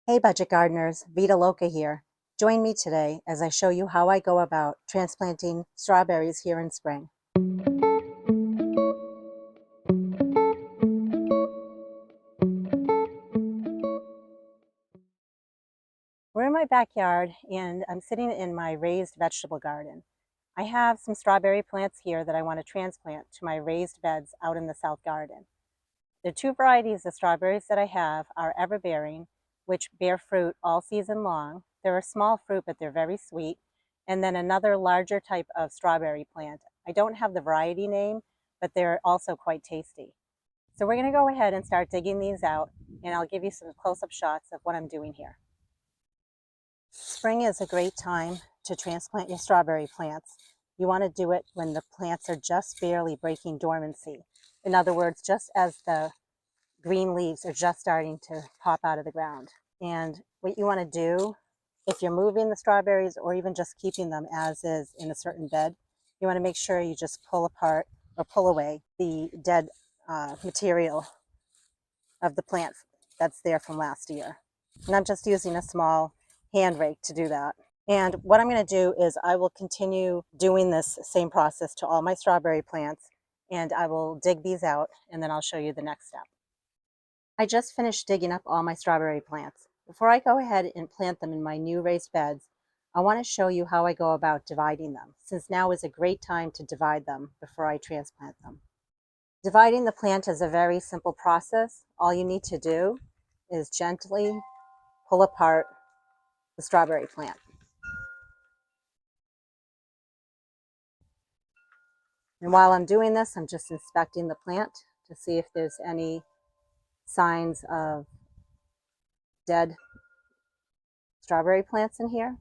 Hey budget gardeners, Vita Loca here. Join me today as I show you how I go about transplanting strawberries here in spring. We're in my backyard and I'm sitting in my raised vegetable garden. I have some strawberry plants here that I want to transplant to my raised beds out in the south garden. The two varieties of strawberries that I have are everbearing, which bear fruit all season long. They're a small fruit, but they're very sweet. And then another larger type of strawberry plant. I don't have the variety name, but they're also quite tasty. So we're going to go ahead and start digging these out, and I'll give you some close-up shots of what I'm doing here. Spring is a great time to transplant your strawberry plants. You want to do it when the plants are just barely breaking dormancy. In other words, just as the green leaves are just starting to pop out of the ground. And what you want to do, if you're moving the strawberries or even just keeping them as is in a certain bed, you want to make sure you just pull apart or pull away the dead material of the plant that's there from last year. And I'm just using a small hand rake to do that. And what I'm going to do is I will continue doing this same process to all my strawberry plants, and I will dig these out, and then I'll show you the next step. I just finished digging up all my strawberry plants. Before I go ahead and plant them in my new raised beds, I want to show you how I go about dividing them, since now is a great time to divide them before I transplant them. Dividing the plant is a very simple process. All you need to do is gently pull apart the strawberry plant. And while I'm doing this, I'm just inspecting the plant to see if there's any signs of dead strawberry plants in here.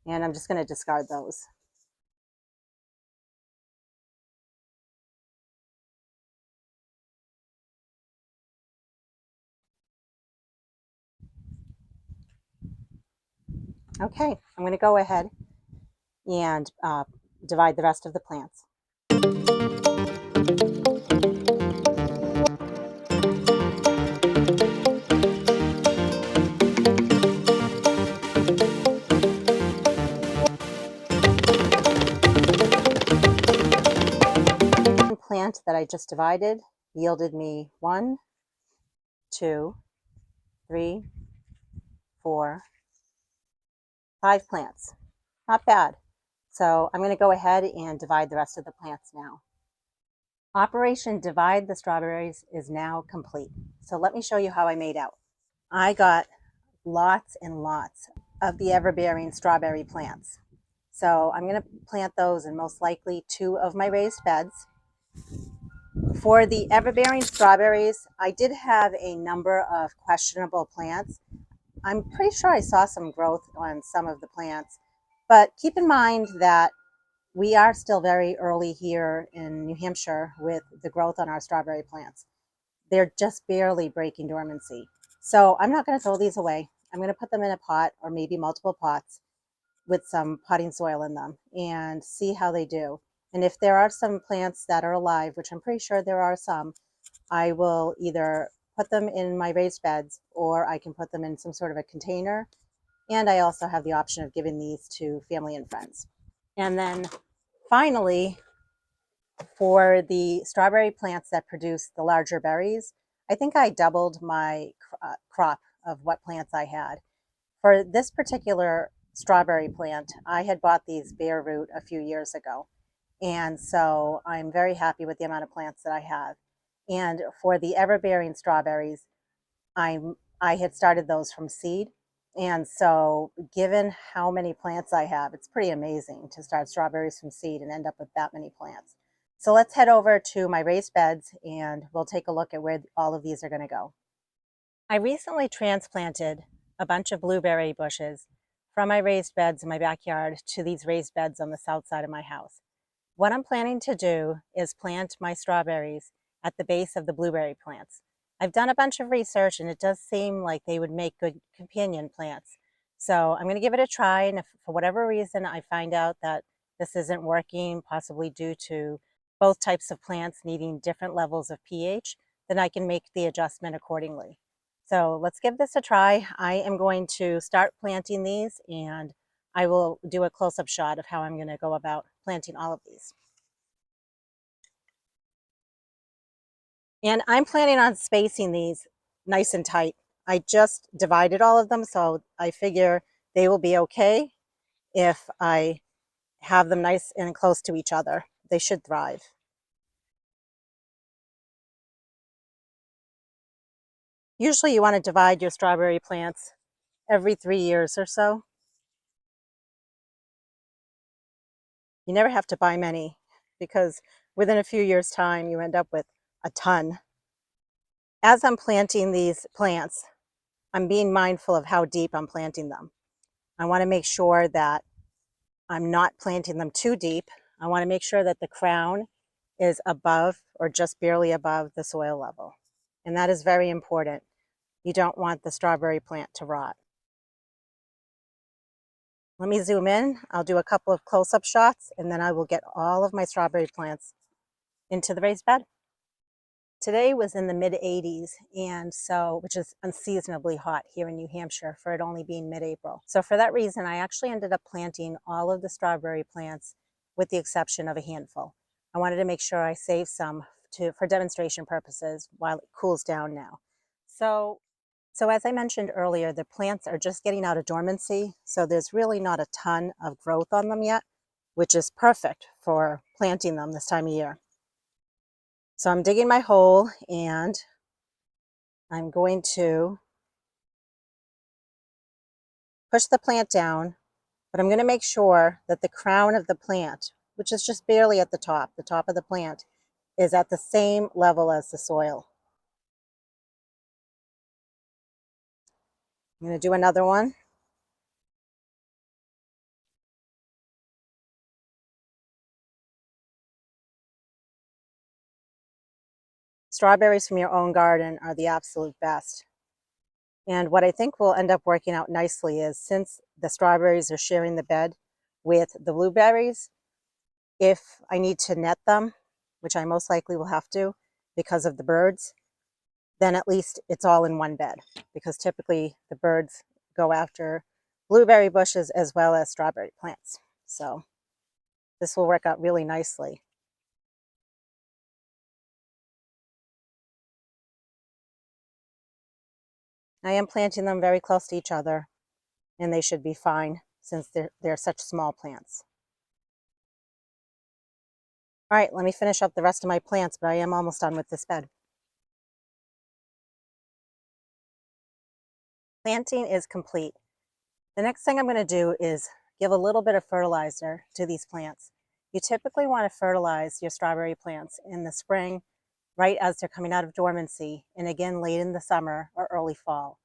And I'm just going to discard those. Okay, I'm going to go ahead and divide the rest of the plants. One plant that I just divided yielded me 1, 2, 3, 4, 5 plants. Not bad. So I'm going to go ahead and divide the rest of the plants now. Operation Divide the Strawberries is now complete. So let me show you how I made out. I got lots and lots of the everbearing strawberry plants. So I'm going to plant those in most likely 2 of my raised beds. For the everbearing strawberries, I did have a number of questionable plants. I'm pretty sure I saw some growth on some of the plants, but keep in mind that we are still very early here in New Hampshire with the growth on our strawberry plants. They're just barely breaking dormancy. So I'm not going to throw these away. I'm going to put them in a pot or maybe multiple pots with some potting soil in them and see how they do. And if there are some plants that are alive, which I'm pretty sure there are some, I will either put them in my raised beds or I can put them in some sort of a container. And I also have the option of giving these to family and friends. And then finally, for the strawberry plants that produce the larger berries, I think I doubled my crop of what plants I had. For this particular strawberry plant, I had bought these bare root a few years ago. And so I'm very happy with the amount of plants that I have. And for the everbearing strawberries, I had started those from seed. And so given how many plants I have, it's pretty amazing to start strawberries from seed and end up with that many plants. So let's head over to my raised beds and we'll take a look at where all of these are going to go. I recently transplanted a bunch of blueberry bushes from my raised beds in my backyard to these raised beds on the south side of my house. What I'm planning to do is plant my strawberries at the base of the blueberry plants. I've done a bunch of research and it does seem like they would make good companion plants. So I'm going to give it a try, and if for whatever reason I find out that this isn't working, possibly due to both types of plants needing different levels of pH, then I can make the adjustment accordingly. So let's give this a try. I am going to start planting these, and I will do a close-up shot of how I'm going to go about planting all of these. And I'm planning on spacing these nice and tight. I just divided all of them, so I figure they will be okay if I have them nice and close to each other. They should thrive. Usually you want to divide your strawberry plants every 3 years or so. You never have to buy many because within a few years' time you end up with a ton. As I'm planting these plants, I'm being mindful of how deep I'm planting them. I want to make sure that I'm not planting them too deep. I want to make sure that the crown is above or just barely above the soil level. And that is very important. You don't want the strawberry plant to rot. Let me zoom in. I'll do a couple of close-up shots, and then I will get all of my strawberry plants into the raised bed. Today was in the mid 80s, and so, which is unseasonably hot here in New Hampshire for it only being mid-April. So for that reason, I actually ended up planting all of the strawberry plants with the exception of a handful. I wanted to make sure I saved some for demonstration purposes while it cools down now. So as I mentioned earlier, the plants are just getting out of dormancy, so there's really not a ton of growth on them yet, which is perfect for planting them this time of year. So I'm digging my hole, and I'm going to push the plant down, but I'm going to make sure that the crown of the plant, which is just barely at the top of the plant, is at the same level as the soil. I'm going to do another one. Strawberries from your own garden are the absolute best. And what I think will end up working out nicely is, since the strawberries are sharing the bed with the blueberries, if I need to net them, which I most likely will have to because of the birds, then at least it's all in one bed, because typically the birds go after blueberry bushes as well as strawberry plants. So this will work out really nicely. I am planting them very close to each other, and they should be fine since they're such small plants. All right, let me finish up the rest of my plants, but I am almost done with this bed. Planting is complete. The next thing I'm going to do is give a little bit of fertilizer to these plants. You typically want to fertilize your strawberry plants in the spring, right as they're coming out of dormancy, and again late in the summer or early fall.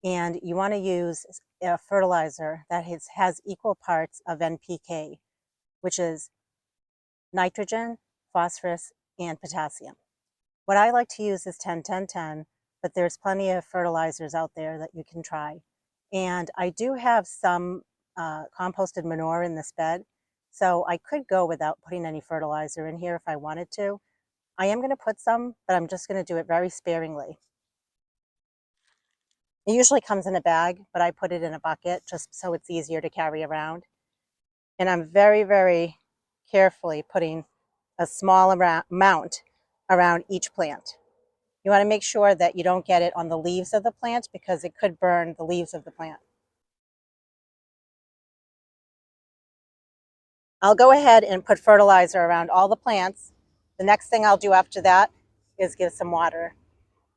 And you want to use a fertilizer that has equal parts of NPK, which is nitrogen, phosphorus, and potassium. What I like to use is 10-10-10, but there's plenty of fertilizers out there that you can try. And I do have some composted manure in this bed, so I could go without putting any fertilizer in here if I wanted to. I am going to put some, but I'm just going to do it very sparingly. It usually comes in a bag, but I put it in a bucket just so it's easier to carry around. And I'm very, very carefully putting a small amount around each plant. You want to make sure that you don't get it on the leaves of the plant because it could burn the leaves of the plant. I'll go ahead and put fertilizer around all the plants. The next thing I'll do after that is give some water.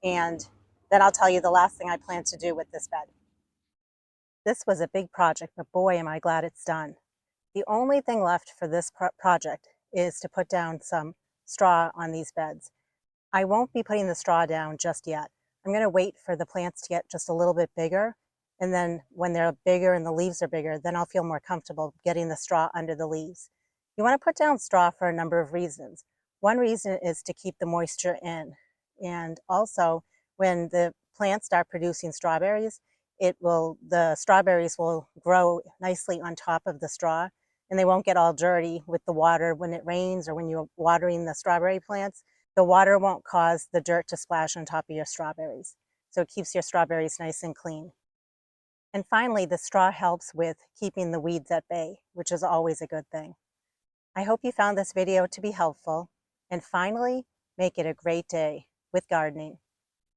And then I'll tell you the last thing I plan to do with this bed. This was a big project, but boy, am I glad it's done. The only thing left for this project is to put down some straw on these beds. I won't be putting the straw down just yet. I'm going to wait for the plants to get just a little bit bigger. And then when they're bigger and the leaves are bigger, then I'll feel more comfortable getting the straw under the leaves. You want to put down straw for a number of reasons. One reason is to keep the moisture in. And also, when the plants start producing strawberries, the strawberries will grow nicely on top of the straw, and they won't get all dirty with the water when it rains or when you're watering the strawberry plants. The water won't cause the dirt to splash on top of your strawberries. so it keeps your strawberries nice and clean. And finally, the straw helps with keeping the weeds at bay, which is always a good thing. I hope you found this video to be helpful. And finally, make it a great day with gardening.